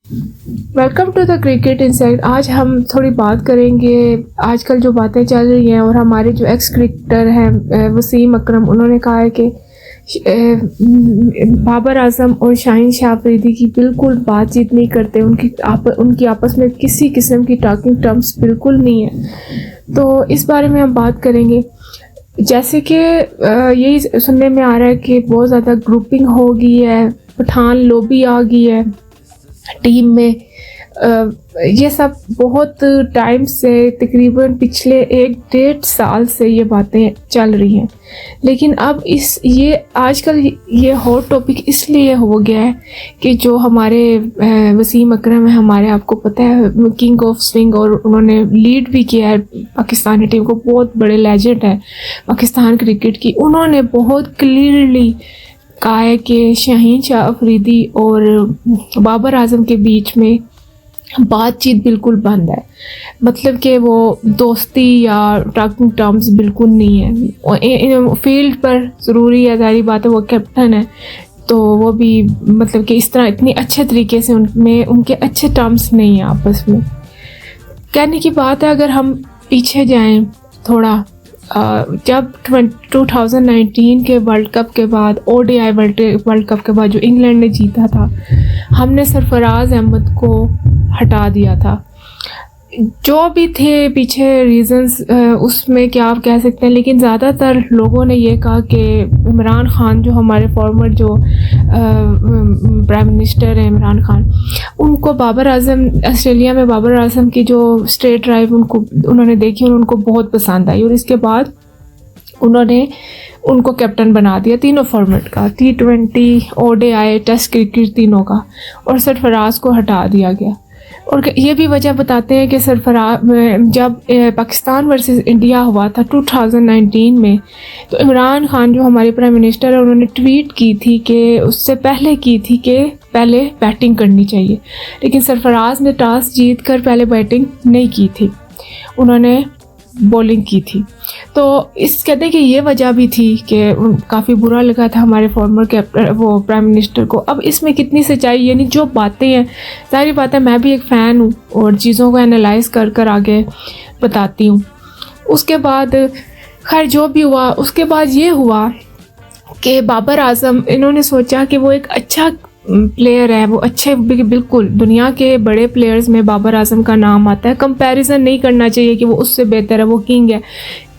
Welcome to the cricket inside. आज हम थोड़ी बात करेंगे आजकल जो बातें चल रही हैं, और हमारे जो एक्स क्रिकेटर हैं वसीम अकरम, उन्होंने कहा है कि बाबर आजम और शाहीन शाह अफरीदी की बिल्कुल बातचीत नहीं करते, उनकी आपस में किसी किस्म की टॉकिंग टर्म्स बिल्कुल नहीं है। तो इस बारे में हम बात करेंगे। जैसे कि यही सुनने में आ रहा है कि बहुत ज़्यादा ग्रुपिंग हो गई है, पठान लॉबी आ गई है टीम में। ये सब बहुत टाइम से, तकरीबन पिछले 1-1.5 साल से ये बातें चल रही हैं। लेकिन अब ये आजकल ये हॉट टॉपिक इसलिए हो गया है कि जो हमारे वसीम अकरम है, हमारे, आपको पता है, किंग ऑफ स्विंग, और उन्होंने लीड भी किया है पाकिस्तानी टीम को, बहुत बड़े लेजेंड है पाकिस्तान क्रिकेट की। उन्होंने बहुत क्लियरली कहा है कि शाहीन शाह अफरीदी और बाबर आजम के बीच में बातचीत बिल्कुल बंद है। मतलब कि वो दोस्ती या टॉकिंग टर्म्स बिल्कुल नहीं है। फील्ड पर ज़रूरी है, ज़ाहिर बात है, वो कैप्टन है, तो वो भी मतलब कि इस तरह इतनी अच्छे तरीके से उनके अच्छे टर्म्स नहीं हैं आपस में। कहने की बात है, अगर हम पीछे जाएं थोड़ा, जब 2019 के वर्ल्ड कप के बाद, ODI वर्ल्ड कप के बाद जो इंग्लैंड ने जीता था, हमने सरफराज अहमद को हटा दिया था। जो भी थे पीछे रीज़न्स, उसमें क्या आप कह सकते हैं, लेकिन ज़्यादातर लोगों ने ये कहा कि इमरान ख़ान, जो हमारे फॉर्मर जो प्राइम मिनिस्टर हैं इमरान ख़ान, उनको बाबर आजम, ऑस्ट्रेलिया में बाबर आजम की जो स्ट्रेट ड्राइव उन्होंने देखी और उनको बहुत पसंद आई, और इसके बाद उन्होंने उनको कैप्टन बना दिया तीनों फॉर्मेट का, T20, ODI, टेस्ट क्रिकेट तीनों का, और सरफराज को हटा दिया गया। और ये भी वजह बताते हैं कि सरफराज, जब पाकिस्तान वर्सेस इंडिया हुआ था 2019 में, तो इमरान ख़ान जो हमारे प्राइम मिनिस्टर है, उन्होंने ट्वीट की थी कि उससे पहले की थी कि पहले बैटिंग करनी चाहिए, लेकिन सरफराज ने टॉस जीत कर पहले बैटिंग नहीं की थी, उन्होंने बॉलिंग की थी। तो कहते हैं कि ये वजह भी थी कि काफ़ी बुरा लगा था हमारे फॉर्मर कैप्टन, वो प्राइम मिनिस्टर को। अब इसमें कितनी सच्चाई, यानी जो बातें हैं, सारी बातें, मैं भी एक फ़ैन हूँ और चीज़ों को एनालाइज कर आगे बताती हूँ। उसके बाद खैर जो भी हुआ, उसके बाद ये हुआ कि बाबर आजम, इन्होंने सोचा कि वो एक अच्छा प्लेयर है, वो अच्छे, बिल्कुल दुनिया के बड़े प्लेयर्स में बाबर आजम का नाम आता है। कंपैरिजन नहीं करना चाहिए कि वो उससे बेहतर है, वो किंग है।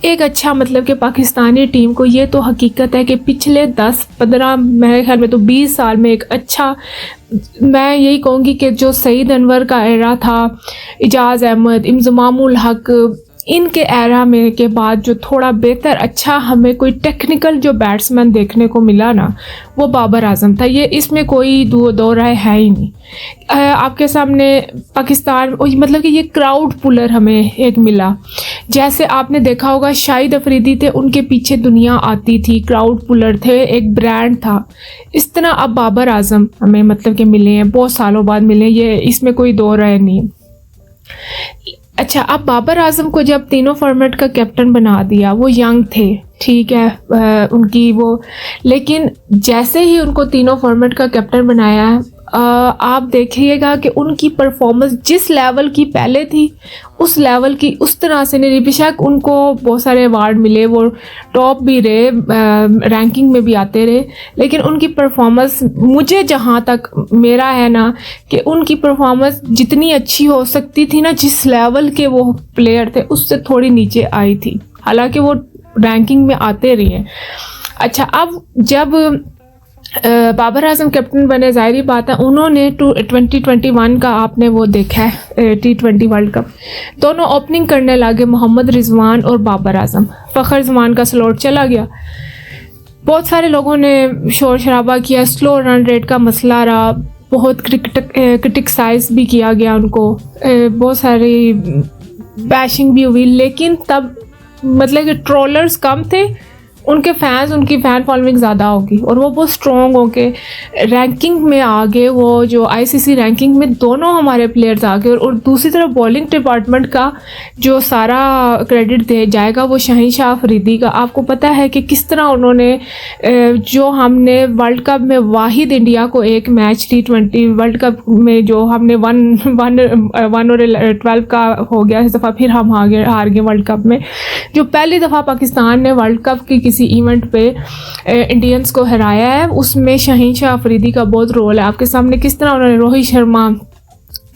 एक अच्छा, मतलब कि पाकिस्तानी टीम को, ये तो हकीकत है कि पिछले 10-15, मेरे ख्याल में तो 20 साल में एक अच्छा, मैं यही कहूँगी कि जो सईद अनवर का एरा था, इजाज़ अहमद, इंज़मामुल हक, इनके एरा में के बाद जो थोड़ा बेहतर अच्छा हमें कोई टेक्निकल जो बैट्समैन देखने को मिला ना, वो बाबर आजम था। ये इसमें कोई दो राय है ही नहीं। आपके सामने पाकिस्तान, मतलब कि ये क्राउड पुलर हमें एक मिला। जैसे आपने देखा होगा शाहिद अफरीदी थे, उनके पीछे दुनिया आती थी, क्राउड पुलर थे, एक ब्रांड था। इस तरह अब बाबर आजम हमें मतलब कि मिले हैं, बहुत सालों बाद मिले, ये इसमें कोई दो राय नहीं। अच्छा, अब बाबर आजम को जब तीनों फॉर्मेट का कैप्टन बना दिया, वो यंग थे, ठीक है, उनकी वो, लेकिन जैसे ही उनको तीनों फॉर्मेट का कैप्टन बनाया, आप देखिएगा कि उनकी परफॉर्मेंस जिस लेवल की पहले थी, उस लेवल की उस तरह से नहीं। बेशक उनको बहुत सारे अवार्ड मिले, वो टॉप भी रहे, रैंकिंग में भी आते रहे, लेकिन उनकी परफॉर्मेंस, मुझे जहाँ तक मेरा है ना, कि उनकी परफॉर्मेंस जितनी अच्छी हो सकती थी ना, जिस लेवल के वो प्लेयर थे, उससे थोड़ी नीचे आई थी, हालांकि वो रैंकिंग में आते रहे। अच्छा, अब जब बाबर आजम कैप्टन बने, ज़ाहिर बात है, उन्होंने 2021 का आपने वो देखा है T20 वर्ल्ड कप, दोनों ओपनिंग करने लगे, मोहम्मद रिजवान और बाबर आजम। फ़खर जमान का स्लॉट चला गया, बहुत सारे लोगों ने शोर शराबा किया, स्लो रन रेट का मसला रहा, बहुत क्रिटिसाइज भी किया गया उनको, बहुत सारी बैशिंग भी हुई, लेकिन तब मतलब कि ट्रोलर्स कम थे उनके फैंस, उनकी फ़ैन फॉलोइंग ज़्यादा होगी और वो बहुत स्ट्रॉन्ग होके रैंकिंग में आगे, वो जो आईसीसी रैंकिंग में दोनों हमारे प्लेयर्स आगे, और दूसरी तरफ बॉलिंग डिपार्टमेंट का जो सारा क्रेडिट दे जाएगा वो शाहीन शाह अफरीदी का। आपको पता है कि किस तरह उन्होंने जो हमने वर्ल्ड कप में वाहिद इंडिया को एक मैच T20 वर्ल्ड कप में जो हमने 1 और 12 का हो गया इस दफ़ा, फिर हम हार गए वर्ल्ड कप में, जो पहली दफ़ा पाकिस्तान ने वर्ल्ड कप की किसी इवेंट पे इंडियंस को हराया है, उसमें शाहीन शाह अफरीदी का बहुत रोल है। आपके सामने किस तरह उन्होंने रोहित शर्मा,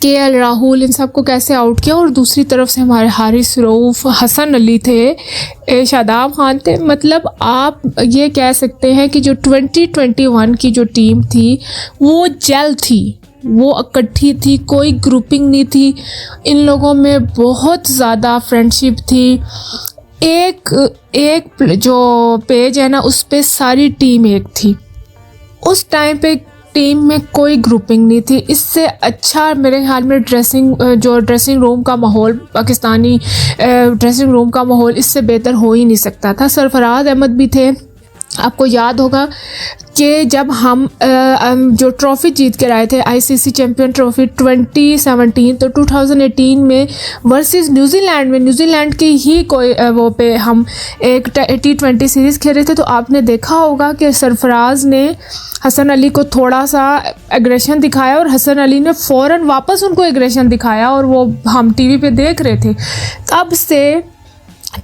केएल राहुल, इन सबको कैसे आउट किया, और दूसरी तरफ से हमारे हारिस रऊफ, हसन अली थे, शादाब खान थे। मतलब आप ये कह सकते हैं कि जो 2021 की जो टीम थी वो जेल थी, वो इकट्ठी थी, कोई ग्रुपिंग नहीं थी, इन लोगों में बहुत ज़्यादा फ्रेंडशिप थी। एक जो पेज है ना उस पे सारी टीम एक थी। उस टाइम पे टीम में कोई ग्रुपिंग नहीं थी। इससे अच्छा मेरे ख्याल में ड्रेसिंग रूम का माहौल, पाकिस्तानी ड्रेसिंग रूम का माहौल इससे बेहतर हो ही नहीं सकता था। सरफराज अहमद भी थे। आपको याद होगा कि जब हम जो ट्रॉफ़ी जीत कर आए थे आईसीसी चैम्पियन ट्रॉफ़ी 2017, तो 2018 में वर्सेस न्यूजीलैंड में, न्यूजीलैंड की ही कोई वो पे हम एक T20 सीरीज़ खेले थे, तो आपने देखा होगा कि सरफराज ने हसन अली को थोड़ा सा एग्रेशन दिखाया और हसन अली ने फ़ौरन वापस उनको एग्रेशन दिखाया, और वो हम टीवी पे देख रहे थे। तब से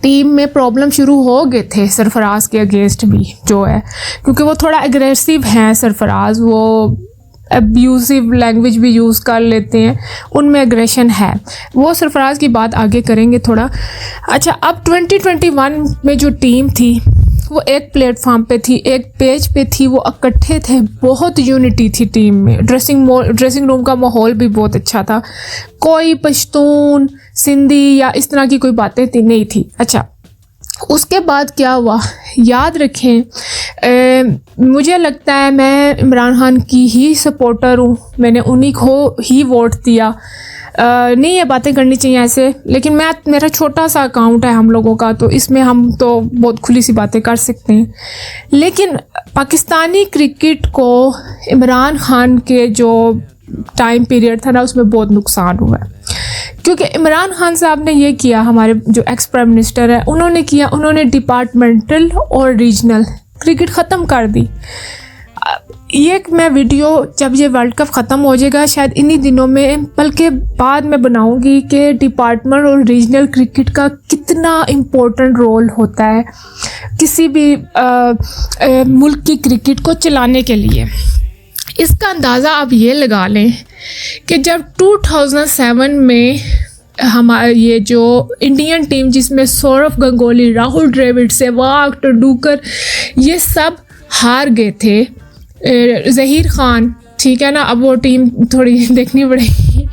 टीम में प्रॉब्लम शुरू हो गए थे सरफराज के अगेंस्ट भी जो है, क्योंकि वो थोड़ा एग्रेसिव हैं सरफराज, वो अब्यूसिव लैंग्वेज भी यूज़ कर लेते हैं, उनमें एग्रेशन है। वो सरफराज की बात आगे करेंगे थोड़ा। अच्छा, अब 2021 में जो टीम थी वो एक प्लेटफॉर्म पे थी, एक पेज पे थी, वो इकट्ठे थे, बहुत यूनिटी थी टीम में। ड्रेसिंग रूम का माहौल भी बहुत अच्छा था, कोई पश्तून, सिंधी या इस तरह की कोई बातें नहीं थी। अच्छा, उसके बाद क्या हुआ याद रखें, मुझे लगता है मैं इमरान खान की ही सपोर्टर हूँ, मैंने उन्हीं को ही वोट दिया। नहीं ये बातें करनी चाहिए ऐसे, लेकिन मेरा छोटा सा अकाउंट है हम लोगों का, तो इसमें हम तो बहुत खुली सी बातें कर सकते हैं। लेकिन पाकिस्तानी क्रिकेट को इमरान खान के जो टाइम पीरियड था ना उसमें बहुत नुकसान हुआ है, क्योंकि इमरान खान साहब ने ये किया, हमारे जो एक्स प्राइम मिनिस्टर है उन्होंने डिपार्टमेंटल और रीजनल क्रिकेट ख़त्म कर दी। ये मैं वीडियो जब ये वर्ल्ड कप ख़त्म हो जाएगा शायद इन्हीं दिनों में, बल्कि बाद में बनाऊंगी कि डिपार्टमेंट और रीजनल क्रिकेट का कितना इम्पोर्टेंट रोल होता है किसी भी मुल्क की क्रिकेट को चलाने के लिए। इसका अंदाज़ा आप ये लगा लें कि जब 2007 में हमारे ये जो इंडियन टीम जिसमें सौरव गंगोली, राहुल द्रविड़, सहवाग, तेंदुलकर ये सब हार गए थे, ज़हीर खान, ठीक है ना, अब वो टीम थोड़ी देखनी पड़ेगी,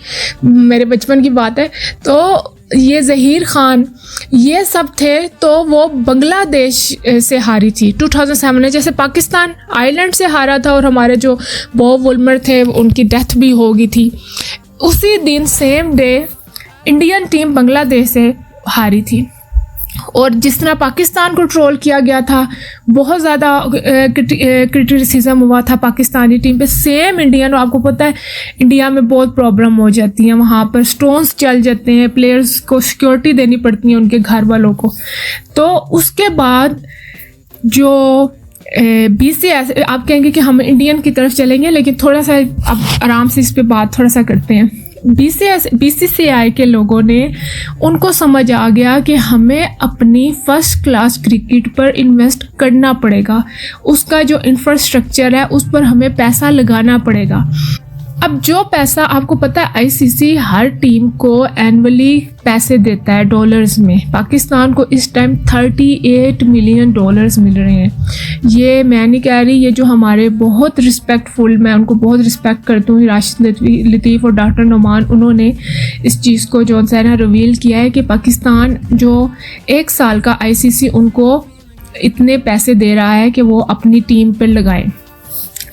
मेरे बचपन की बात है, तो ये ज़हीर खान ये सब थे, तो वो बांग्लादेश से हारी थी 2007 में, जैसे पाकिस्तान आयरलैंड से हारा था और हमारे जो बॉब वुलमर थे उनकी डेथ भी हो गई थी। उसी दिन same day Indian team Bangladesh से हारी थी, और जिस तरह पाकिस्तान को ट्रोल किया गया था, बहुत ज़्यादा क्रिटिसिज्म हुआ था पाकिस्तानी टीम पे, सेम इंडियन, आपको पता है इंडिया में बहुत प्रॉब्लम हो जाती है, वहाँ पर स्टोन्स चल जाते हैं, प्लेयर्स को सिक्योरिटी देनी पड़ती है उनके घर वालों को। तो उसके बाद जो BCCI, आप कहेंगे कि हम इंडियन की तरफ चलेंगे, लेकिन थोड़ा सा अब आराम से इस पर बात थोड़ा सा करते हैं। BCCI के लोगों ने, उनको समझ आ गया कि हमें अपनी फर्स्ट क्लास क्रिकेट पर इन्वेस्ट करना पड़ेगा, उसका जो इंफ्रास्ट्रक्चर है उस पर हमें पैसा लगाना पड़ेगा। अब जो पैसा, आपको पता है आईसीसी हर टीम को एनुअली पैसे देता है डॉलर्स में, पाकिस्तान को इस टाइम $38 मिलियन मिल रहे हैं। ये मैं नहीं कह रही, ये जो हमारे बहुत रिस्पेक्टफुल, मैं उनको बहुत रिस्पेक्ट करती हूँ, राशिद लतीफ़ और डॉक्टर नुमान, उन्होंने इस चीज़ को जो है ना रिवील किया है कि पाकिस्तान जो 1 साल का आईसीसी उनको इतने पैसे दे रहा है कि वो अपनी टीम पर लगाएं।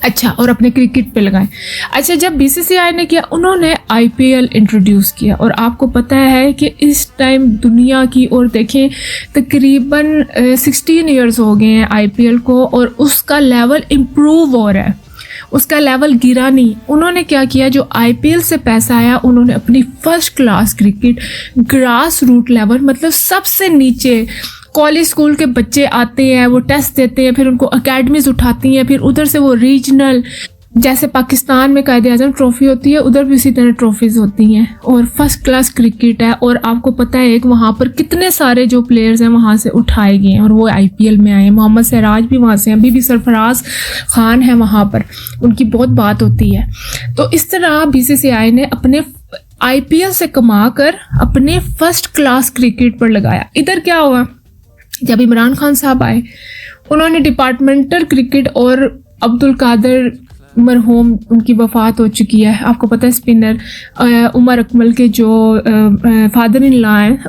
अच्छा, और अपने क्रिकेट पे लगाएं। अच्छा, जब बीसीसीआई ने किया, उन्होंने आईपीएल इंट्रोड्यूस किया, और आपको पता है कि इस टाइम दुनिया की ओर देखें तकरीबन 16 इयर्स हो गए हैं आईपीएल को, और उसका लेवल इम्प्रूव हो रहा है, उसका लेवल गिरा नहीं। उन्होंने क्या किया, जो आईपीएल से पैसा आया उन्होंने अपनी first class cricket, grass root level, मतलब सबसे नीचे कॉलेज स्कूल के बच्चे आते हैं, वो टेस्ट देते हैं, फिर उनको अकेडमीज उठाती हैं, फिर उधर से वो रीजनल, जैसे पाकिस्तान में कायदे आज़म ट्रॉफी होती है, उधर भी उसी तरह ट्रॉफीज़ होती हैं, और फर्स्ट क्लास क्रिकेट है। और आपको पता है एक वहाँ पर कितने सारे जो प्लेयर्स हैं वहाँ से उठाए गए हैं और वो आईपीएल में आए हैं। मोहम्मद सिराज भी वहाँ से हैं, अभी भी सरफराज खान है वहाँ पर, उनकी बहुत बात होती है। तो इस तरह बीसीसीआई ने अपने आईपीएल से कमा कर अपने फर्स्ट क्लास क्रिकेट पर लगाया। इधर क्या हुआ, जब इमरान खान साहब आए, उन्होंने डिपार्टमेंटल क्रिकेट, और अब्दुल कादिर मरहूम, उनकी वफ़ात हो चुकी है, आपको पता है, स्पिनर उमर अकमल के जो फादर इन लॉ हैं,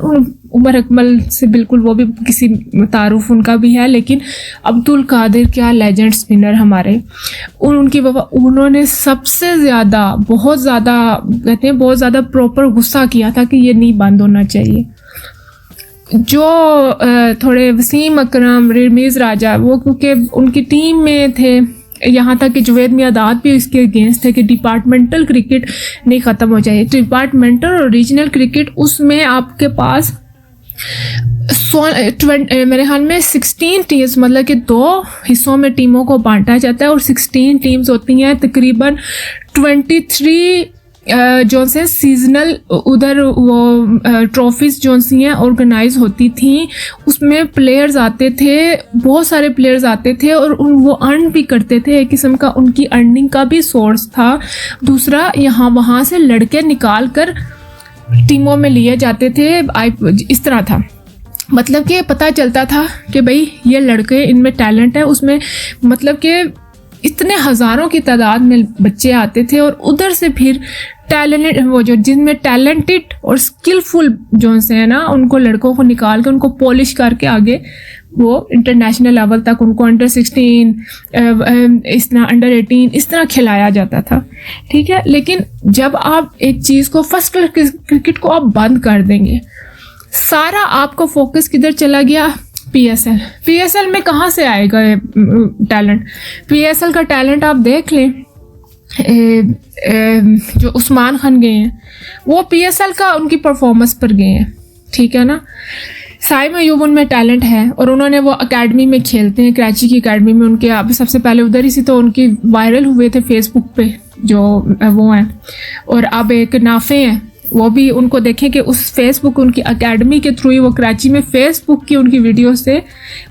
उमर अकमल से बिल्कुल वो भी किसी तारुफ उनका भी है, लेकिन अब्दुल कादिर क्या लेजेंड स्पिनर हमारे, उनकी उन्होंने सबसे ज़्यादा, बहुत ज़्यादा कहते हैं, बहुत ज़्यादा प्रॉपर गुस्सा किया था कि ये नहीं बंद होना चाहिए। जो थोड़े वसीम अकरम, रमीज़ राजा, वो क्योंकि उनकी टीम में थे, यहाँ तक कि जुवैद मियादाद भी इसके अगेंस्ट थे कि डिपार्टमेंटल क्रिकेट नहीं ख़त्म हो जाए। डिपार्टमेंटल और रीजनल क्रिकेट, उसमें आपके पास मेरे ख्याल में 16 टीम्स, मतलब कि 2 हिस्सों में टीमों को बांटा जाता है, और 16 टीम्स होती हैं। तकरीबन 23 जो से सीजनल उधर वो ट्रॉफीज़ जो सी हैं ऑर्गेनाइज होती थी, उसमें प्लेयर्स आते थे, बहुत सारे प्लेयर्स आते थे, और वो अर्न भी करते थे, एक किस्म का उनकी अर्निंग का भी सोर्स था। दूसरा, यहाँ वहाँ से लड़के निकाल कर टीमों में लिए जाते थे, इस तरह था, मतलब कि पता चलता था कि भाई ये लड़के, इनमें टैलेंट है, उसमें मतलब कि इतने हज़ारों की तादाद में बच्चे आते थे, और उधर से फिर टैलेंट, वो जो जिनमें टैलेंटेड और स्किलफुल जो से है ना, उनको लड़कों को निकाल के उनको पॉलिश करके आगे वो इंटरनेशनल लेवल तक उनको अंडर 16, इस तरह अंडर 18 इस तरह खिलाया जाता था, ठीक है। लेकिन जब आप एक चीज़ को, फर्स्ट क्लास क्रिकेट को आप बंद कर देंगे, सारा आपका फोकस किधर चला गया, पीएसएल में कहाँ से आएगा टैलेंट। पीएसएल का टैलेंट आप देख लें, जो उस्मान खान गए हैं वो पीएसएल का उनकी परफॉर्मेंस पर गए हैं, ठीक है ना। साइम अयूब उनमें टैलेंट है, और उन्होंने वो एकेडमी में खेलते हैं, कराची की एकेडमी में उनके, आप सबसे पहले उधर ही से तो उनकी वायरल हुए थे फेसबुक पे जो वो हैं, और अब एक नाफे हैं, वो भी उनको देखें कि उस फेसबुक, उनकी एकेडमी के थ्रू ही वो कराची में फेसबुक की उनकी वीडियो से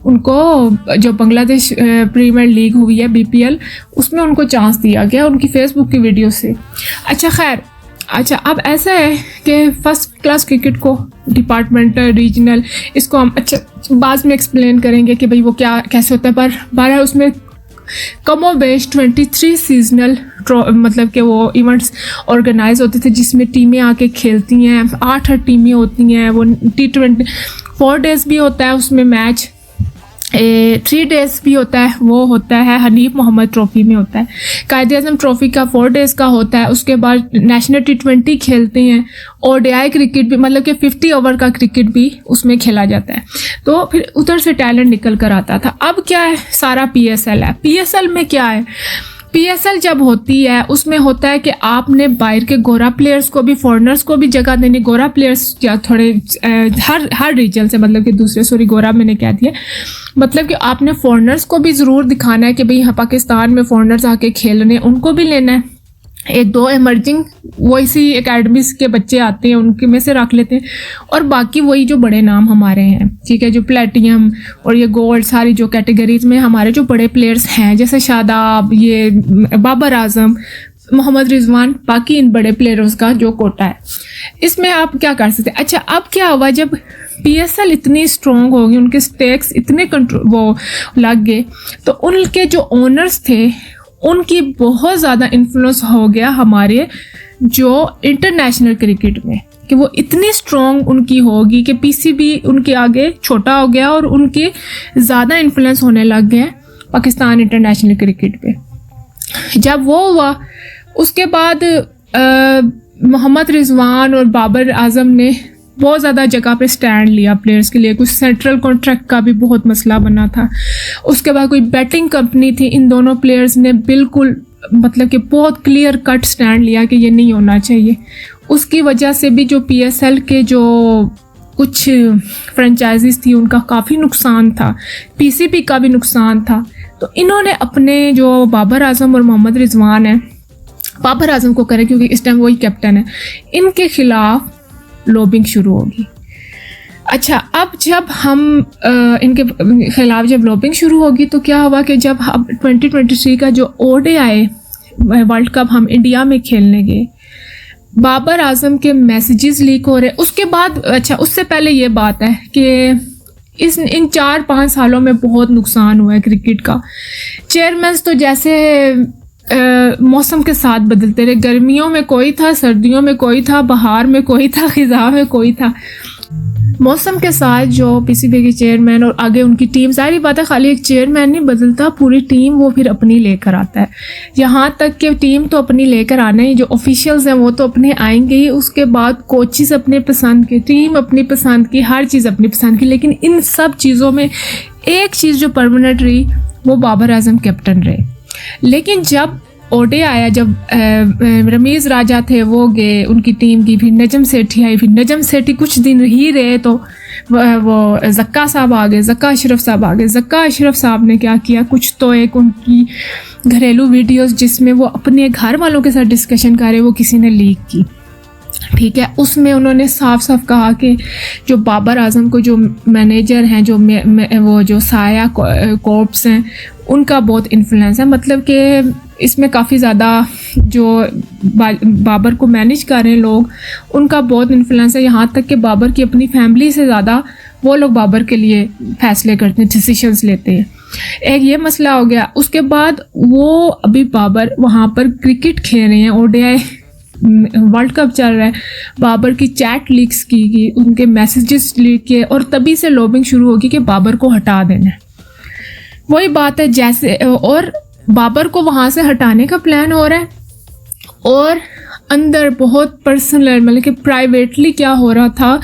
उनको, जो बांग्लादेश प्रीमियर लीग हुई है बीपीएल, उसमें उनको चांस दिया गया उनकी फेसबुक की वीडियो से। अच्छा खैर, अच्छा अब ऐसा है कि फर्स्ट क्लास क्रिकेट को डिपार्टमेंटल, रीजनल, इसको हम अच्छा बाद में एक्सप्लेन करेंगे कि भाई वो क्या कैसे होता है, पर बारह उसमें कमो बेश 23 सीजनल मतलब कि वो इवेंट्स ऑर्गेनाइज होते थे, जिसमें टीमें आके खेलती हैं, 8 टीमें होती हैं, वो T20 4 डेज़ भी होता है उसमें मैच, 3 डेज़ भी होता है, वो होता है हनीफ मोहम्मद ट्रॉफ़ी में होता है, कायदे आज़म ट्रॉफ़ी का 4 डेज़ का होता है। उसके बाद नेशनल T20 खेलते हैं, ODI क्रिकेट भी, मतलब कि 50 ओवर का क्रिकेट भी उसमें खेला जाता है। तो फिर उधर से टैलेंट निकल कर आता था। अब क्या है, सारा PSL है। PSL में क्या है, PSL जब होती है उसमें होता है कि आपने बाहर के गोरा प्लेयर्स को भी, फॉरेनर्स को भी जगह देनी। गोरा प्लेयर्स या थोड़े हर रीजन से, मतलब कि दूसरे, गोरा मैंने कह दिया, मतलब कि आपने फॉरेनर्स को भी ज़रूर दिखाना है कि भाई यहाँ पाकिस्तान में फॉरेनर्स आके खेल रहे हैं, उनको भी लेना है। 1-2 एमर्जिंग वो इसी एकेडमीज़ के बच्चे आते हैं, उनके में से रख लेते हैं, और बाकी वही जो बड़े नाम हमारे हैं, ठीक है, जो प्लेटिनम और ये गोल्ड, सारी जो कैटेगरीज में हमारे जो बड़े प्लेयर्स हैं, जैसे शादाब, ये बाबर आजम, मोहम्मद रिजवान, बाकी इन बड़े प्लेयर्स का जो कोटा है, इसमें आप क्या कर सकते हैं। अच्छा अब क्या हुआ, जब PSL इतनी स्ट्रॉन्ग हो गई, उनके स्टेक्स इतने कंट्रोल वो लग गए, तो उनके जो ओनर्स थे उनकी बहुत ज़्यादा इन्फ्लुएंस हो गया हमारे जो इंटरनेशनल क्रिकेट में, कि वो इतनी स्ट्रॉन्ग उनकी होगी कि PCB उनके आगे छोटा हो गया, और उनके ज़्यादा इन्फ्लुएंस होने लग गए पाकिस्तान इंटरनेशनल क्रिकेट पे। जब वो हुआ उसके बाद मोहम्मद रिजवान और बाबर आजम ने बहुत ज़्यादा जगह पे स्टैंड लिया प्लेयर्स के लिए। कुछ सेंट्रल कॉन्ट्रैक्ट का भी बहुत मसला बना था। उसके बाद कोई बैटिंग कंपनी थी, इन दोनों प्लेयर्स ने बिल्कुल मतलब कि बहुत क्लियर कट स्टैंड लिया कि ये नहीं होना चाहिए। उसकी वजह से भी जो PSL के जो कुछ फ्रेंचाइजीज थी उनका काफ़ी नुकसान था, PCB का भी नुकसान था। तो इन्होंने अपने जो बाबर आजम और मोहम्मद रिजवान हैं, बाबर आजम को करें क्योंकि इस टाइम वही कैप्टन है, इनके खिलाफ लॉबिंग शुरू होगी। अच्छा, अब जब हम इनके खिलाफ जब लॉबिंग शुरू होगी तो क्या हुआ कि जब हम 2023 का जो ODI वर्ल्ड कप हम इंडिया में खेलने गए, बाबर आजम के मैसेजेस लीक हो रहे। उसके बाद अच्छा, उससे पहले ये बात है कि इन 4-5 सालों में बहुत नुकसान हुआ है क्रिकेट का। चेयरमैन तो जैसे मौसम के साथ बदलते रहे, गर्मियों में कोई था, सर्दियों में कोई था, बहार में कोई था, खिज़ा में कोई था। मौसम के साथ जो PCB के चेयरमैन और आगे उनकी टीम, सारी बात है, खाली एक चेयरमैन नहीं बदलता, पूरी टीम वो फिर अपनी लेकर आता है। यहाँ तक कि टीम तो अपनी लेकर आना ही, जो ऑफिशियल्स हैं वो तो अपने आएंगे ही, उसके बाद कोचेस अपने पसंद की, टीम अपनी पसंद की, हर चीज़ अपनी पसंद की। लेकिन इन सब चीज़ों में एक चीज़ जो परमानेंट रही वो बाबर आजम कैप्टन रहे। लेकिन जब ODI आया, जब रमीज़ राजा थे वो गए उनकी टीम की, फिर नजम सेठी आई, फिर नजम सेठी कुछ दिन ही रहे तो वो ज़क्का साहब आ गए, ज़क्का अशरफ साहब आ गए। ज़क्का अशरफ साहब ने क्या किया, कुछ तो एक उनकी घरेलू वीडियोस जिसमें वो अपने घर वालों के साथ डिस्कशन कर रहे, वो किसी ने लीक की, ठीक है। उसमें उन्होंने साफ साफ कहा कि जो बाबर आजम को जो मैनेजर हैं, जो वो जो साया कॉर्प्स हैं, उनका बहुत इन्फ्लुएंस है। मतलब कि इसमें काफ़ी ज़्यादा जो बाबर को मैनेज कर रहे हैं लोग, उनका बहुत इन्फ्लुएंस है। यहाँ तक कि बाबर की अपनी फैमिली से ज़्यादा वो लोग बाबर के लिए फ़ैसले करते हैं, डिसीशंस लेते हैं। एक ये मसला हो गया। उसके बाद वो अभी बाबर वहाँ पर क्रिकेट खेल रहे हैं, ODI वर्ल्ड कप चल रहा है, बाबर की चैट लीक्स की गई, उनके मैसेजेस लीक किए, और तभी से लॉबिंग शुरू होगी कि बाबर को हटा देना है। वही बात है जैसे, और बाबर को वहाँ से हटाने का प्लान हो रहा है, और अंदर बहुत पर्सनल मतलब कि प्राइवेटली क्या हो रहा था,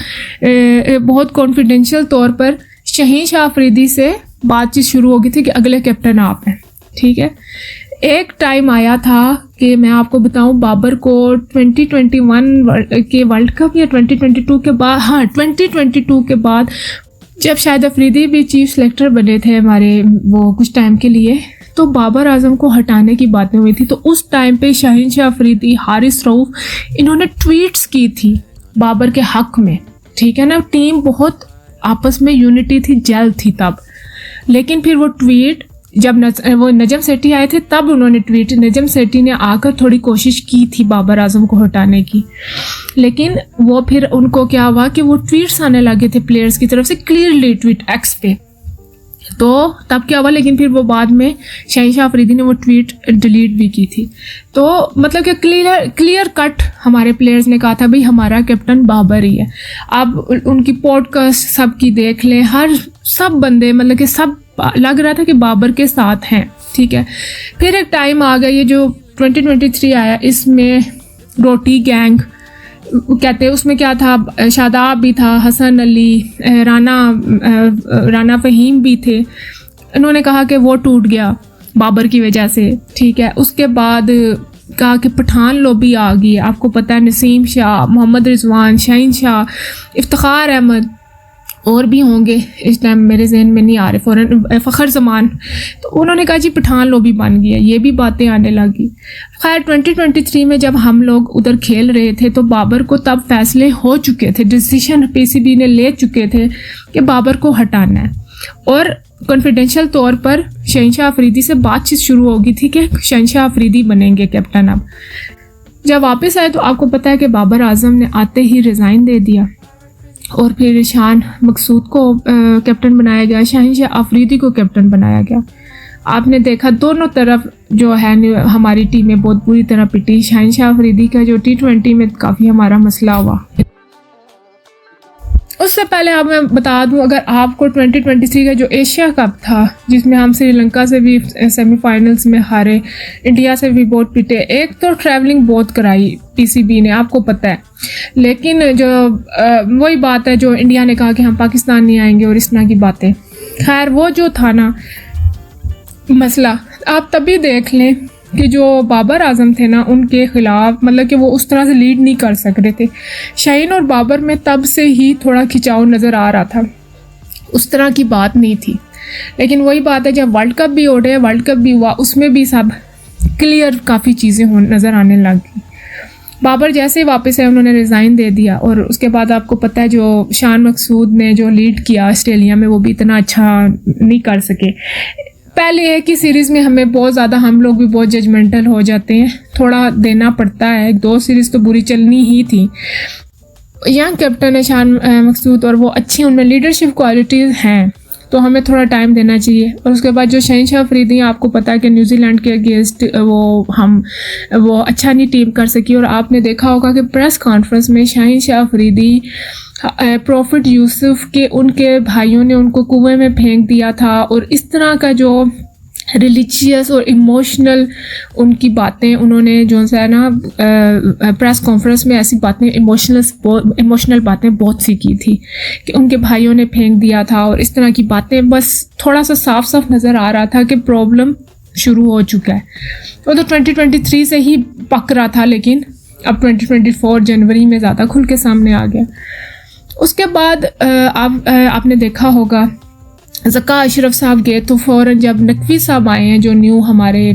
बहुत कॉन्फिडेंशियल तौर पर शहीन शाह अफरीदी से बातचीत शुरू हो गई थी कि अगले कैप्टन आप हैं, ठीक है। एक टाइम आया था कि मैं आपको बताऊं, बाबर को 2021 के वर्ल्ड कप या 2022 के बाद, हाँ 2022 के बाद, जब शायद अफरीदी भी चीफ सेलेक्टर बने थे हमारे वो कुछ टाइम के लिए, तो बाबर आजम को हटाने की बातें हुई थी। तो उस टाइम पे शाहीन शाह अफरीदी, हारिस रऊफ, इन्होंने ट्वीट्स की थी बाबर के हक में, ठीक है ना। टीम बहुत आपस में यूनिटी थी, जेल थी तब। लेकिन फिर वो ट्वीट, जब वो नजम सेठी आए थे तब उन्होंने ट्वीट, नजम सेठी ने आकर थोड़ी कोशिश की थी बाबर आजम को हटाने की, लेकिन वो फिर उनको क्या हुआ कि वो ट्वीट्स आने लगे थे प्लेयर्स की तरफ से, क्लियरली ट्वीट एक्स पे, तो तब क्या हुआ। लेकिन फिर वो बाद में शाहीन शाह अफरीदी ने वो ट्वीट डिलीट भी की थी। तो मतलब कि क्लियर कट हमारे प्लेयर्स ने कहा था भाई हमारा कैप्टन बाबर ही है। अब उनकी पॉडकास्ट सबकी देख लें, सब बंदे मतलब कि सब लग रहा था कि बाबर के साथ हैं, ठीक है। फिर एक टाइम आ गया, ये जो 2023 आया, इसमें रोटी गैंग कहते हैं, उसमें क्या था, शादाब भी था, हसन अली, राना फ़हीम भी थे। इन्होंने कहा कि वो टूट गया बाबर की वजह से, ठीक है। उसके बाद कहा कि पठान लॉबी आ गई, आपको पता है, नसीम शाह, मोहम्मद रिजवान, शाहीन शाह, इफ्तिखार अहमद, और भी होंगे इस टाइम मेरे जहन में नहीं आ रहे, फ़खर जमान। तो उन्होंने कहा जी पठान लॉबी बन गई है, ये भी बातें आने लगी। खैर 2023 में जब हम लोग उधर खेल रहे थे तो बाबर को तब फैसले हो चुके थे, डिसीजन PCB ने ले चुके थे कि बाबर को हटाना है, और कॉन्फिडेंशियल तौर पर शाहीन शाह अफरीदी से बातचीत शुरू हो गई थी कि शाहीन शाह अफरीदी बनेंगे कैप्टन। अब जब वापस आए तो आपको पता है कि बाबर आजम ने आते ही रिज़ाइन दे दिया, और फिर शान मकसूद को कैप्टन बनाया गया, शाहीन शाह अफरीदी को कैप्टन बनाया गया। आपने देखा दोनों तरफ जो है हमारी टीमें बहुत बुरी तरह पिटी। शाहीन शाह अफरीदी का जो T20 में काफ़ी हमारा मसला हुआ। उससे पहले अब मैं बता दूं, अगर आपको 2023 का जो एशिया कप था जिसमें हम श्रीलंका से भी सेमीफाइनल्स में हारे, इंडिया से भी बहुत पिटे, एक तो ट्रैवलिंग बहुत कराई पीसीबी ने, आपको पता है, लेकिन जो वही बात है जो इंडिया ने कहा कि हम पाकिस्तान नहीं आएंगे और इस तरह की बातें। खैर वो जो था ना मसला, आप तभी देख लें कि जो बाबर आजम थे ना उनके ख़िलाफ़, मतलब कि वो उस तरह से लीड नहीं कर सक रहे थे। शाहीन और बाबर में तब से ही थोड़ा खिंचाव नज़र आ रहा था, उस तरह की बात नहीं थी। लेकिन वही बात है, जब वर्ल्ड कप भी हो रहे, वर्ल्ड कप भी हुआ, उसमें भी सब क्लियर काफ़ी चीज़ें नज़र आने लग गई। बाबर जैसे वापस है उन्होंने रिज़ाइन दे दिया, और उसके बाद आपको पता है जो शान मकसूद ने जो लीड किया ऑस्ट्रेलिया में, वो भी इतना अच्छा नहीं कर सके। पहले है कि सीरीज़ में हमें बहुत ज़्यादा, हम लोग भी बहुत जजमेंटल हो जाते हैं, थोड़ा देना पड़ता है। 2 सीरीज़ तो बुरी चलनी ही थी। यंग कैप्टन है शान मकसूद और वो अच्छी, उनमें लीडरशिप क्वालिटीज़ हैं, तो हमें थोड़ा टाइम देना चाहिए। और उसके बाद जो शहनशाह अफरीदी, आपको पता है कि न्यूजीलैंड के अगेंस्ट वो अच्छा नहीं टीम कर सकी। और आपने देखा होगा कि प्रेस कॉन्फ्रेंस में शहनशाह अफरीदी, प्रॉफिट यूसुफ के उनके भाइयों ने उनको कुएं में फेंक दिया था, और इस तरह का जो रिलीजियस और इमोशनल उनकी बातें उन्होंने जो है ना प्रेस कॉन्फ्रेंस में ऐसी बातें इमोशनल बातें बहुत सी की थी कि उनके भाइयों ने फेंक दिया था, और इस तरह की बातें, बस थोड़ा सा साफ साफ नज़र आ रहा था कि प्रॉब्लम शुरू हो चुका है। वो तो 2023 से ही पक रहा था, लेकिन अब 2024 जनवरी में ज़्यादा खुल के सामने आ गया। उसके बाद आपने देखा होगा ज़का अशरफ साहब गए तो फ़ौरन जब नकवी साहब आए हैं, जो न्यू हमारे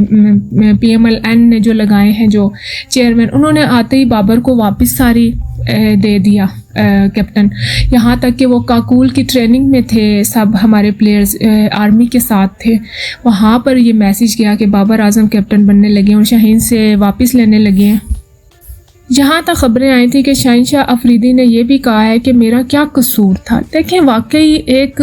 PMLN ने जो लगाए हैं जो चेयरमैन, उन्होंने आते ही बाबर को वापस सारी दे दिया कैप्टन। यहाँ तक कि वो काकूल की ट्रेनिंग में थे, सब हमारे प्लेयर्स आर्मी के साथ थे, वहाँ पर ये मैसेज गया कि बाबर आजम कैप्टन बनने लगे और शाहीन से वापस लेने लगे हैं। जहाँ तक खबरें आई थी कि शहनशाह अफरीदी ने यह भी कहा है कि मेरा क्या कसूर था। देखें, वाकई एक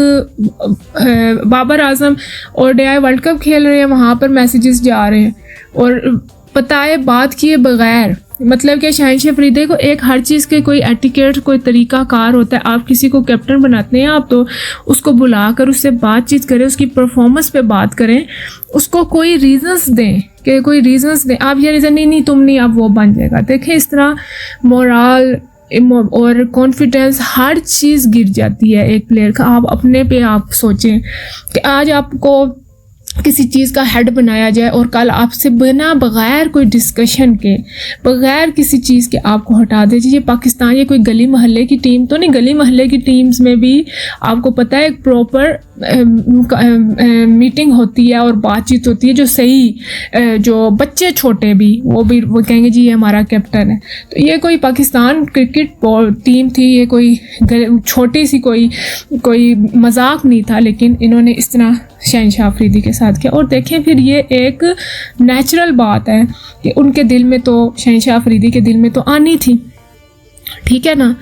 Babar Azam ODI world cup खेल रहे हैं, वहाँ पर मैसेजेस जा रहे हैं, और बताए बात किए बगैर, मतलब कि शहनशाह अफरीदी को एक हर चीज़ के कोई एटिकेट, कोई तरीका कार होता है। आप किसी को कैप्टन बनाते हैं, आप तो उसको बुलाकर उससे बातचीत करें, उसकी परफॉर्मेंस पे बात करें, उसको कोई रीजंस दें कि कोई रीजंस दें। आप ये रीज़न नहीं तुम नहीं, अब वो बन जाएगा। देखें, इस तरह मोरल और कॉन्फिडेंस हर चीज़ गिर जाती है एक प्लेयर का। आप अपने पे आप सोचें कि आज आपको किसी चीज़ का हेड बनाया जाए और कल आपसे बिना बगैर कोई डिस्कशन के, बगैर किसी चीज़ के आपको हटा दे। ये पाकिस्तान, ये कोई गली मोहल्ले की टीम तो नहीं। गली मोहल्ले की टीम्स में भी आपको पता है एक प्रॉपर मीटिंग होती है और बातचीत होती है, जो सही, जो बच्चे छोटे भी वो कहेंगे जी ये हमारा कैप्टन है। तो ये कोई पाकिस्तान क्रिकेट टीम थी, ये कोई छोटी सी कोई मजाक नहीं था, लेकिन इन्होंने इस तरह शहनशाह अफरीदी के साथ किया। और देखें, फिर ये एक नेचुरल बात है कि उनके दिल में तो, शहनशाह अफरीदी के दिल में तो आनी थी, ठीक है ना।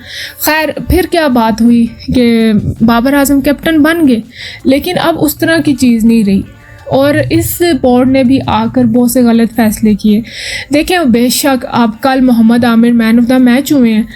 खैर, फिर क्या बात हुई कि बाबर आजम कैप्टन बन गए, लेकिन अब उस तरह की चीज़ नहीं रही, और इस बोर्ड ने भी आकर बहुत से गलत फैसले किए। देखें, बेशक अब कल Mohammad Aamir man of the match हुए हैं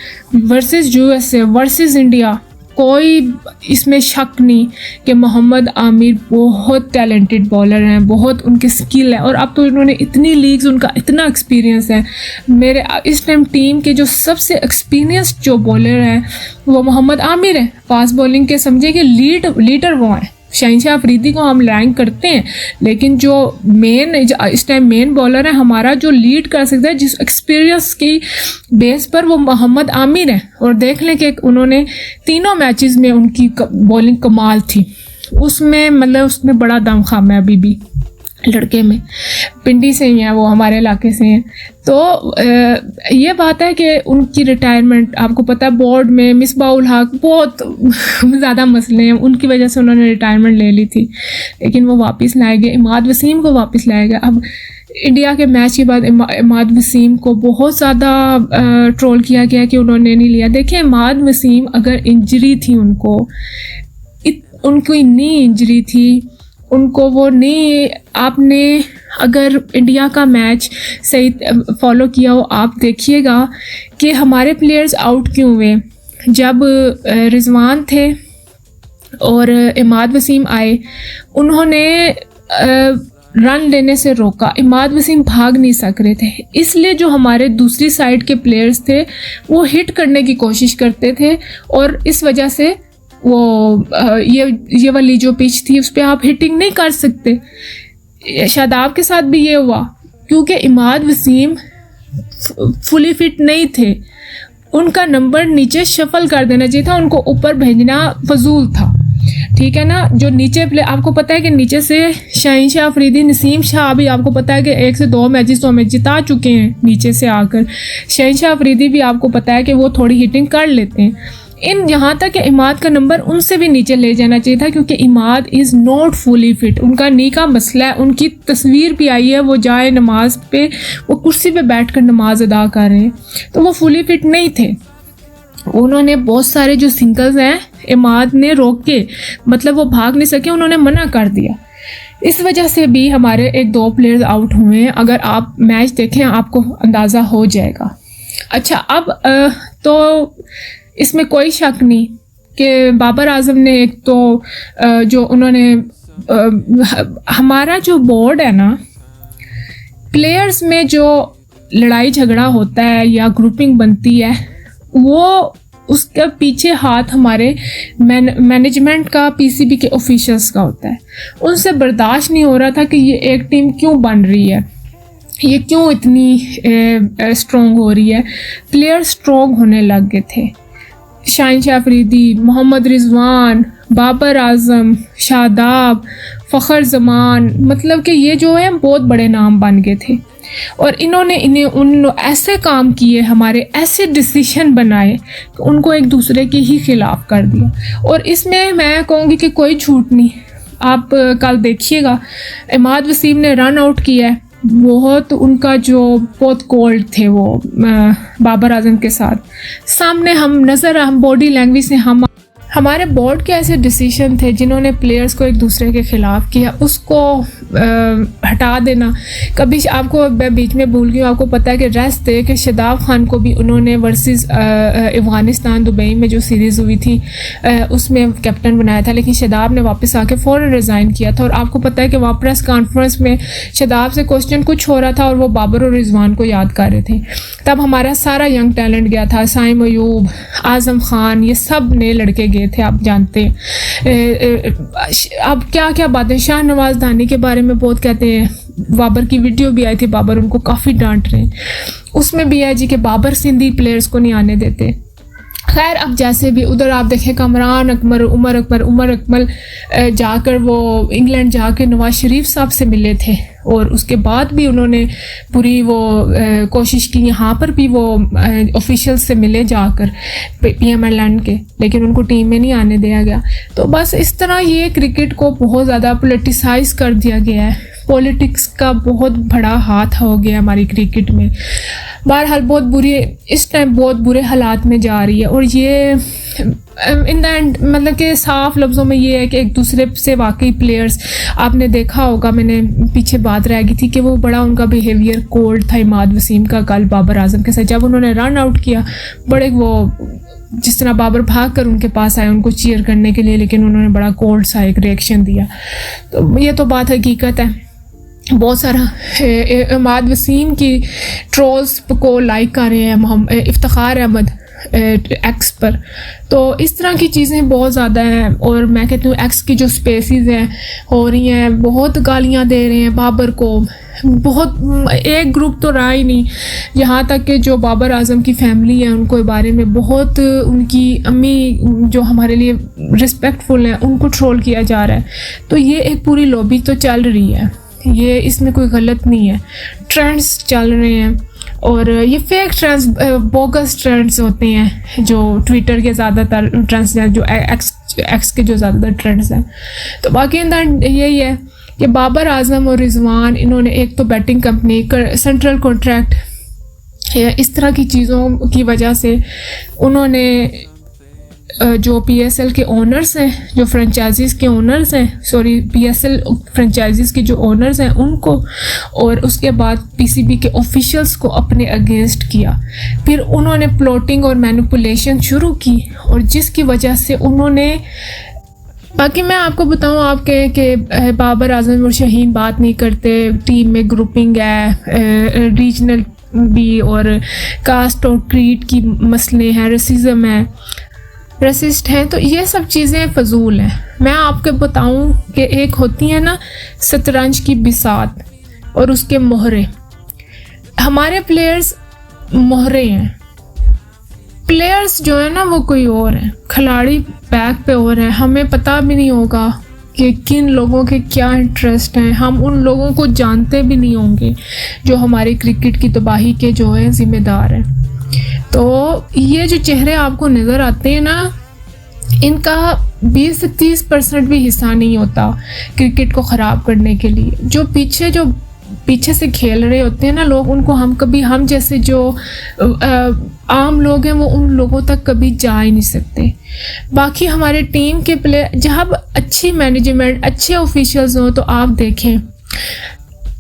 वर्सेस USA वर्सेस इंडिया, कोई इसमें शक नहीं कि मोहम्मद आमिर बहुत टैलेंटेड बॉलर हैं, बहुत उनके स्किल है, और अब तो इन्होंने इतनी लीग्स, उनका इतना एक्सपीरियंस है। मेरे इस टाइम टीम के जो सबसे एक्सपीरियंस्ड जो बॉलर हैं वो मोहम्मद आमिर है। फास्ट बॉलिंग के समझे कि लीडर वो हैं। शहनशाह अफरीदी को हम रैंक करते हैं, लेकिन जो इस टाइम मेन बॉलर है हमारा, जो लीड कर सकता है जिस एक्सपीरियंस की बेस पर, वो मोहम्मद आमिर है। और देख लें कि उन्होंने तीनों मैचेस में उनकी बॉलिंग कमाल थी, उसमें मतलब उसमें बड़ा दमखम है अभी भी। लड़के में पिंडी से ही हैं, वो हमारे इलाके से हैं। तो ये बात है कि उनकी रिटायरमेंट, आपको पता है बोर्ड में मिसबाह उल हक बहुत ज़्यादा मसले हैं, उनकी वजह से उन्होंने रिटायरमेंट ले ली थी, लेकिन वो वापस लाए गए। इमाद वसीम को वापस लाया गया। अब इंडिया के मैच के बाद इमाद वसीम को बहुत ज़्यादा ट्रोल किया गया कि उन्होंने नहीं लिया। देखिए, इमाद वसीम अगर इंजरी थी, उनको इतनी इंजरी थी, उनको वो नहीं, आपने अगर इंडिया का मैच सही फॉलो किया हो, आप देखिएगा कि हमारे प्लेयर्स आउट क्यों हुए। जब रिजवान थे और इमाद वसीम आए, उन्होंने रन लेने से रोका। इमाद वसीम भाग नहीं सक रहे थे, इसलिए जो हमारे दूसरी साइड के प्लेयर्स थे वो हिट करने की कोशिश करते थे, और इस वजह से वो ये वाली जो पिच थी उस पर आप हिटिंग नहीं कर सकते। शादाब के साथ भी ये हुआ, क्योंकि इमाद वसीम फुली फिट नहीं थे, उनका नंबर नीचे शफल कर देना चाहिए था, उनको ऊपर भेजना फजूल था, ठीक है ना। जो नीचे प्ले, आपको पता है कि नीचे से शाहीन शाह अफरीदी, नसीम शाह भी आपको पता है कि 1 से 2 मैच जिता चुके हैं नीचे से आकर। शाहीन शाह अफरीदी भी आपको पता है कि वो थोड़ी हिटिंग कर लेते हैं। यहाँ तक कि इमाद का नंबर उनसे भी नीचे ले जाना चाहिए था, क्योंकि Imad is not fully fit, उनका नी का मसला है। उनकी तस्वीर भी आई है, वो जाए नमाज पे, वो कुर्सी पे बैठकर नमाज अदा कर रहे हैं, तो वो फुली फिट नहीं थे। उन्होंने बहुत सारे जो सिंगल्स हैं इमाद ने रोके, मतलब वो भाग नहीं सके, उन्होंने मना कर दिया। इस वजह से भी हमारे 1-2 प्लेयर्स आउट हुए हैं। अगर आप मैच देखें आपको अंदाज़ा हो जाएगा। अच्छा, अब तो इसमें कोई शक नहीं कि बाबर आजम ने एक तो जो उन्होंने हमारा जो बोर्ड है ना, प्लेयर्स में जो लड़ाई झगड़ा होता है या ग्रुपिंग बनती है, वो उसका पीछे हाथ हमारे मैनेजमेंट का, पीसीबी के ऑफिशियल्स का होता है। उनसे बर्दाश्त नहीं हो रहा था कि ये एक टीम क्यों बन रही है, ये क्यों इतनी स्ट्रॉन्ग हो रही है। प्लेयर स्ट्रॉन्ग होने लग गए थे। शाहीन शाह अफरीदी, मोहम्मद रिजवान, बाबर आजम, शादाब, फ़खर जमान, मतलब कि ये जो है बहुत बड़े नाम बन गए थे। और इन्होंने उन ऐसे काम किए, हमारे ऐसे डिसीजन बनाए कि उनको एक दूसरे के ही खिलाफ कर दिया। और इसमें मैं कहूँगी कि कोई झूठ नहीं। आप कल देखिएगा, इमाद वसीम ने रन आउट किया है, बहुत उनका जो बहुत कोल्ड थे वो बाबर आजम के साथ सामने, हम बॉडी लैंग्वेज से हमारे बोर्ड के ऐसे डिसीजन थे जिन्होंने प्लेयर्स को एक दूसरे के ख़िलाफ़ किया, उसको हटा देना। कभी आपको मैं बीच में भूल गई हूँ, आपको पता है कि रेस्ट दे के शादाब खान को भी उन्होंने वर्सेस अफ़गानिस्तान दुबई में जो सीरीज़ हुई थी उसमें कैप्टन बनाया था, लेकिन शादाब ने वापस आके फ़ौरन रिज़ाइन किया था। और आपको पता है कि वहाँ प्रेस कॉन्फ्रेंस में शादाब से क्वेश्चन कुछ हो रहा था और वो बाबर और रिजवान को याद कर रहे थे। तब हमारा सारा यंग टैलेंट गया था, साइम अयूब, आज़म खान, ये सब नए लड़के गए थे, आप जानते हैं। अब क्या क्या बातें, शाहनवाज दानी के बारे में बहुत कहते हैं, बाबर की वीडियो भी आई थी, बाबर उनको काफ़ी डांट रहे हैं। उसमें भी है जी कि बाबर सिंधी प्लेयर्स को नहीं आने देते। खैर, अब जैसे भी उधर आप देखें, कमरान अकमल, उमर अकमल जाकर वो इंग्लैंड जाकर नवाज शरीफ साहब से मिले थे, और उसके बाद भी उन्होंने पूरी वो कोशिश की, यहाँ पर भी वो ऑफिशियल से मिले जाकर PM आयरलैंड के, लेकिन उनको टीम में नहीं आने दिया गया। तो बस इस तरह ये क्रिकेट को बहुत ज़्यादा पोलिटिसाइज कर दिया गया है। पॉलिटिक्स का बहुत बड़ा हाथ हो गया हमारी क्रिकेट में। बहरहाल बहुत बुरी, इस टाइम बहुत बुरे हालात में जा रही है। और ये इन द एंड मतलब कि साफ लफ्ज़ों में ये है कि एक दूसरे से वाकई प्लेयर्स, आपने देखा होगा, मैंने पीछे बात रह गई थी कि वो बड़ा उनका बिहेवियर कोल्ड था इमाद वसीम का कल बाबर आजम के साथ। जब उन्होंने रन आउट किया, बड़े वो जिस तरह बाबर भाग कर उनके पास आए उनको चीयर करने के लिए, लेकिन उन्होंने बड़ा कोल्ड सा एक रिएक्शन दिया। तो ये तो बात हकीकत है। बहुत सारा इमाद वसीम की ट्रोल्स को लाइक कर रहे हैं इफ्तिखार अहमद एक्स पर। तो इस तरह की चीज़ें बहुत ज़्यादा हैं। और मैं कहती हूँ एक्स की जो स्पेसिस हैं हो रही हैं, बहुत गालियाँ दे रहे हैं बाबर को, बहुत, एक ग्रुप तो रहा ही नहीं, यहाँ तक कि जो बाबर आजम की फैमिली है उनको बारे में बहुत, उनकी अम्मी जो हमारे लिए रिस्पेक्टफुल हैं उनको ट्रोल किया जा रहा है। तो ये एक पूरी लॉबी तो चल रही है, ये इसमें कोई गलत नहीं है। ट्रेंड्स चल रहे हैं और ये फेक ट्रेंड्स, बोगस ट्रेंड्स होते हैं जो ट्विटर के ज़्यादातर ट्रेंड्स हैं, जो एक्स के जो ज़्यादातर ट्रेंड्स हैं। तो बाकी अंदर यही है कि बाबर आजम और रिजवान, इन्होंने एक तो बैटिंग कंपनी, सेंट्रल कॉन्ट्रैक्ट, इस तरह की चीज़ों की वजह से उन्होंने जो PSL के ओनर्स हैं, जो फ्रेंचाइजीज़ के ओनर्स हैं, सॉरी PSL फ्रेंचाइजीज़ के जो ओनर्स हैं उनको, और उसके बाद PCB के ऑफिशियल्स को अपने अगेंस्ट किया। फिर उन्होंने प्लॉटिंग और मैनिपुलेशन शुरू की, और जिसकी वजह से उन्होंने, बाकी मैं आपको बताऊं आपके कि बाबर आजम और शाहीन बात नहीं करते, टीम में ग्रुपिंग है, रीजनल भी और कास्ट और क्रीड की मसले हैं, रेसिज्म है, रसिस्ट हैं, तो ये सब चीज़ें फजूल हैं। मैं आपको बताऊं कि एक होती है ना शतरंज की बिसात और उसके मोहरे, हमारे प्लेयर्स मोहरे हैं, प्लेयर्स जो है ना वो कोई और है, खिलाड़ी बैक पे और है। हमें पता भी नहीं होगा कि किन लोगों के क्या इंटरेस्ट हैं, हम उन लोगों को जानते भी नहीं होंगे जो हमारी क्रिकेट की तबाही के जो है ज़िम्मेदार हैं। तो ये जो चेहरे आपको नज़र आते हैं ना, इनका 20 से 30% भी हिस्सा नहीं होता क्रिकेट को ख़राब करने के लिए। जो पीछे से खेल रहे होते हैं ना लोग, उनको हम जैसे जो आम लोग हैं वो उन लोगों तक कभी जा ही नहीं सकते। बाकी हमारे टीम के प्लेयर, जहाँ अच्छी मैनेजमेंट, अच्छे ऑफिशियल्स हों, तो आप देखें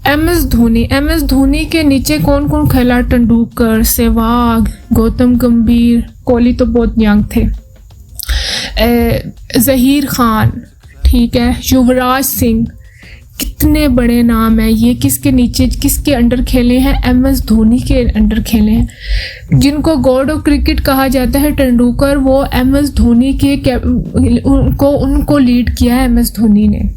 MS धोनी के नीचे कौन कौन खेला, तेंदुलकर, सहवाग, गौतम गंभीर, कोहली तो बहुत यंग थे, ज़हीर खान, ठीक है, युवराज सिंह, कितने बड़े नाम हैं ये। किसके नीचे, किसके अंडर खेले हैं? MS धोनी के अंडर खेले हैं। जिनको गॉड ऑफ क्रिकेट कहा जाता है तेंदुलकर, वो MS धोनी के उनको लीड किया है MS धोनी ने।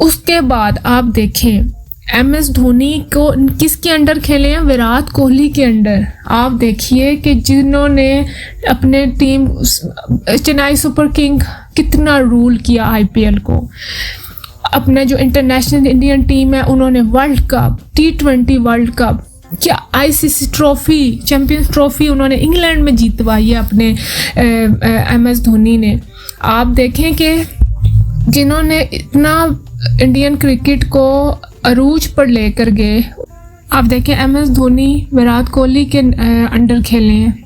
उसके बाद आप देखें MS धोनी को किसके अंडर खेले हैं? विराट कोहली के अंडर। आप देखिए कि जिन्होंने अपने टीम चेन्नई सुपर किंग कितना रूल किया IPL को, अपना जो इंटरनेशनल इंडियन टीम है उन्होंने world cup, T20 world cup, क्या ICC ट्रॉफी, चैंपियंस ट्रॉफी उन्होंने इंग्लैंड में जीतवाई है अपने MS धोनी ने। आप देखें कि जिन्होंने इतना इंडियन क्रिकेट को अरूज पर लेकर गए, आप देखें MS धोनी विराट कोहली के अंडर खेले हैं,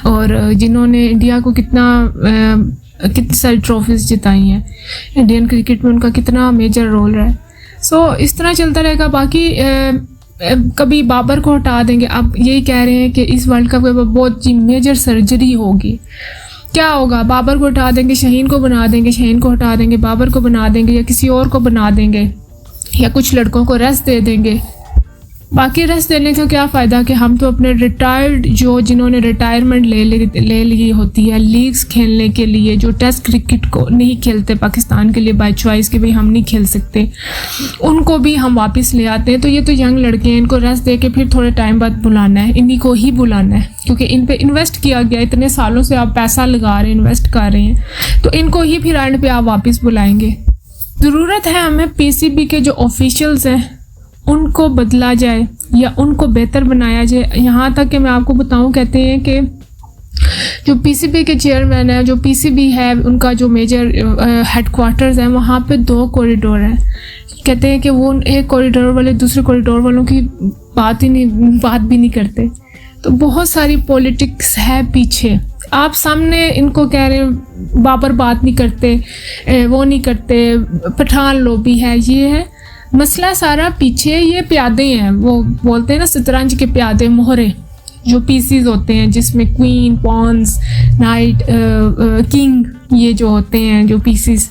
और जिन्होंने इंडिया को कितनी सारी ट्रॉफीज़ जिताई हैं, इंडियन क्रिकेट में उनका कितना मेजर रोल रहा है। सो इस तरह चलता रहेगा। बाकी कभी बाबर को हटा देंगे, अब यही कह रहे हैं कि इस वर्ल्ड कप के बाद बहुत मेजर सर्जरी होगी। क्या होगा? बाबर को हटा देंगे, शाहीन को बना देंगे, शाहीन को हटा देंगे, बाबर को बना देंगे, या किसी और को बना देंगे, या कुछ लड़कों को रेस्ट दे देंगे। बाकी रेस्ट देने का क्या फ़ायदा कि हम तो अपने रिटायर्ड, जिन्होंने रिटायरमेंट ले ली होती है लीग्स खेलने के लिए, जो टेस्ट क्रिकेट को नहीं खेलते पाकिस्तान के लिए बाय चॉइस कि भाई हम नहीं खेल सकते, उनको भी हम वापस ले आते हैं। तो ये तो यंग लड़के हैं, इनको रेस्ट दे के फिर थोड़े टाइम बाद बुलाना है, इन्हीं को ही बुलाना है, क्योंकि इन पे इन्वेस्ट किया गया, इतने सालों से आप पैसा लगा रहे हैं, इन्वेस्ट कर रहे हैं, तो इनको ही फिर एंड पे आप वापस बुलाएंगे। ज़रूरत है हमें PCB के जो ऑफिशियल्स हैं उनको बदला जाए या उनको बेहतर बनाया जाए। यहाँ तक कि मैं आपको बताऊँ, कहते हैं कि जो PCB के चेयरमैन है, जो PCB है, उनका जो मेजर हेडक्वार्टर्स है, वहाँ पे 2 कॉरिडोर हैं। कहते हैं कि वो एक कॉरिडोर वाले दूसरे कॉरिडोर वालों की बात भी नहीं करते। तो बहुत सारी पॉलिटिक्स है पीछे। आप सामने इनको कह रहे हैं बाबर बात नहीं करते, वो नहीं करते, पठान लॉबी है, ये है मसला सारा पीछे। ये प्यादे हैं, वो बोलते हैं ना शतरंज के प्यादे, मोहरे, जो पीसीज होते हैं जिसमें क्वीन, पॉन्स, नाइट, किंग, ये जो होते हैं जो पीसीज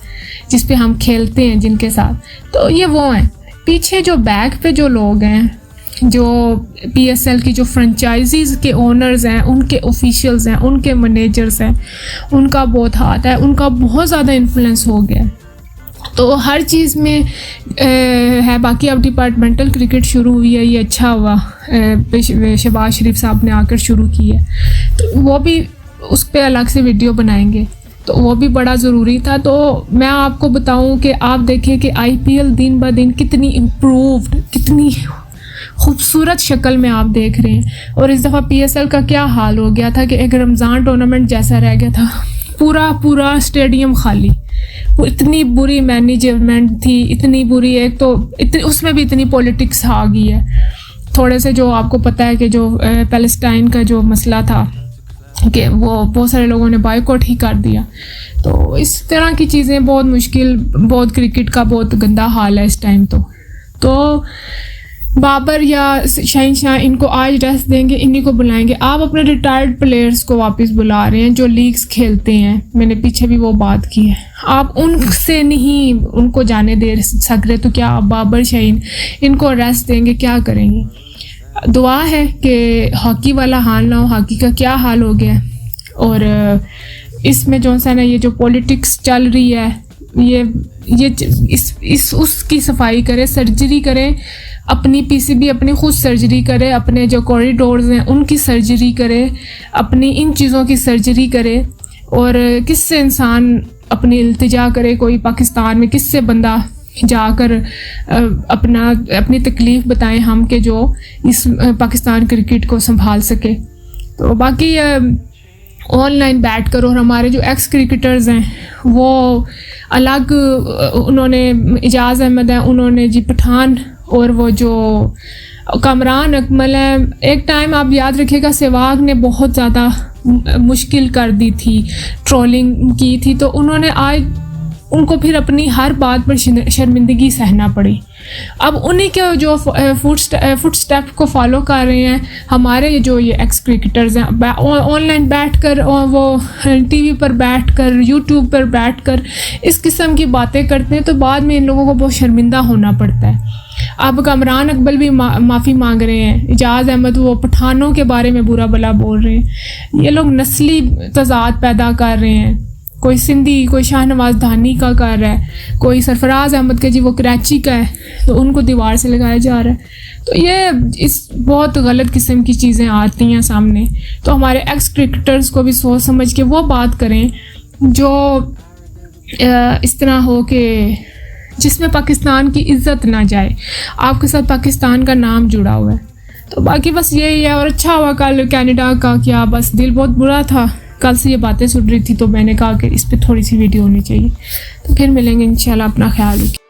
जिस पे हम खेलते हैं जिनके साथ, तो ये वो हैं। पीछे जो बैक पे जो लोग हैं, जो PSL की जो फ्रेंचाइजीज़ के ओनर्स हैं, उनके ऑफिशियल्स हैं, उनके मैनेजर्स हैं, उनका बहुत हाथ है, उनका बहुत ज़्यादा इन्फ्लुएंस हो गया। तो हर चीज़ में है। बाकी अब डिपार्टमेंटल क्रिकेट शुरू हुई है, ये अच्छा हुआ, शहबाज शरीफ साहब ने आकर शुरू की है, तो वो भी उस पर अलग से वीडियो बनाएंगे, तो वो भी बड़ा ज़रूरी था। तो मैं आपको बताऊं कि आप देखें कि IPL दिन ब दिन कितनी इम्प्रूव्ड, कितनी खूबसूरत शक्ल में आप देख रहे हैं। और इस दफ़ा PSL का क्या हाल हो गया था कि एक रमज़ान टूर्नामेंट जैसा रह गया था, पूरा स्टेडियम खाली। वो इतनी बुरी मैनेजमेंट थी, इतनी बुरी, एक तो उसमें भी इतनी पॉलिटिक्स आ गई है। थोड़े से जो आपको पता है कि जो पैलेस्टाइन का जो मसला था, कि वो बहुत सारे लोगों ने बायकॉट ही कर दिया। तो इस तरह की चीज़ें बहुत मुश्किल, बहुत क्रिकेट का बहुत गंदा हाल है इस टाइम। तो बाबर या शहनशाह इनको आज रेस्ट देंगे, इन्हीं को बुलाएंगे। आप अपने रिटायर्ड प्लेयर्स को वापस बुला रहे हैं जो लीग्स खेलते हैं, मैंने पीछे भी वो बात की है। आप उनसे नहीं उनको जाने दे सक रहे, तो क्या आप बाबर शाहीन इनको रेस्ट देंगे? क्या करेंगे? दुआ है कि हॉकी वाला हाल ना हो। हॉकी का क्या हाल हो गया। और इसमें जो सा ना ये जो पॉलिटिक्स चल रही है, ये उसकी सफाई करे, सर्जरी करे, अपनी पीसीबी अपनी खुद सर्जरी करे, अपने जो कॉरिडोर्स हैं उनकी सर्जरी करे, अपनी इन चीज़ों की सर्जरी करे। और किससे इंसान अपनी इल्तिजा करे, कोई पाकिस्तान में किससे बंदा जाकर अपनी तकलीफ़ बताएं हम कि जो इस पाकिस्तान क्रिकेट को संभाल सके। तो बाकी ऑनलाइन बैट करो। और हमारे जो एक्स क्रिकेटर्स हैं वो अलग, उन्होंने इजाज़ अहमद है, उन्होंने जी पठान, और वो जो कामरान अकमल है, एक टाइम आप याद रखिएगा सहवाग ने बहुत ज़्यादा मुश्किल कर दी थी, ट्रोलिंग की थी, तो उन्होंने आज उनको फिर अपनी हर बात पर शर्मिंदगी सहना पड़ी। अब उन्हीं के जो फुट स्टेप को फॉलो कर रहे हैं हमारे जो ये एक्स क्रिकेटर्स हैं, ऑनलाइन बैठकर और वो टीवी पर बैठकर, यूट्यूब पर बैठकर इस किस्म की बातें करते हैं, तो बाद में इन लोगों को बहुत शर्मिंदा होना पड़ता है। अब कामरान अकबल भी माफ़ी मांग रहे हैं, इजाज़ अहमद वो पठानों के बारे में बुरा भला बोल रहे हैं। ये लोग नस्ली तजाद पैदा कर रहे हैं, कोई सिंधी, कोई शाहनवाज धानी का कर रहा है, कोई सरफराज अहमद के जी वो कराची का है, तो उनको दीवार से लगाया जा रहा है। तो ये इस बहुत गलत किस्म की चीज़ें आती हैं सामने। तो हमारे एक्स क्रिकेटर्स को भी सोच समझ के वो बात करें जो इस तरह हो कि जिसमें पाकिस्तान की इज़्ज़त ना जाए, आपके साथ पाकिस्तान का नाम जुड़ा हुआ है। तो बाकी बस यही है। और अच्छा हुआ कल कनाडा का क्या, बस दिल बहुत बुरा था, कल से ये बातें सुन रही थी, तो मैंने कहा कि इस पर थोड़ी सी वीडियो होनी चाहिए। तो फिर मिलेंगे इंशाल्लाह, अपना ख्याल रखिए।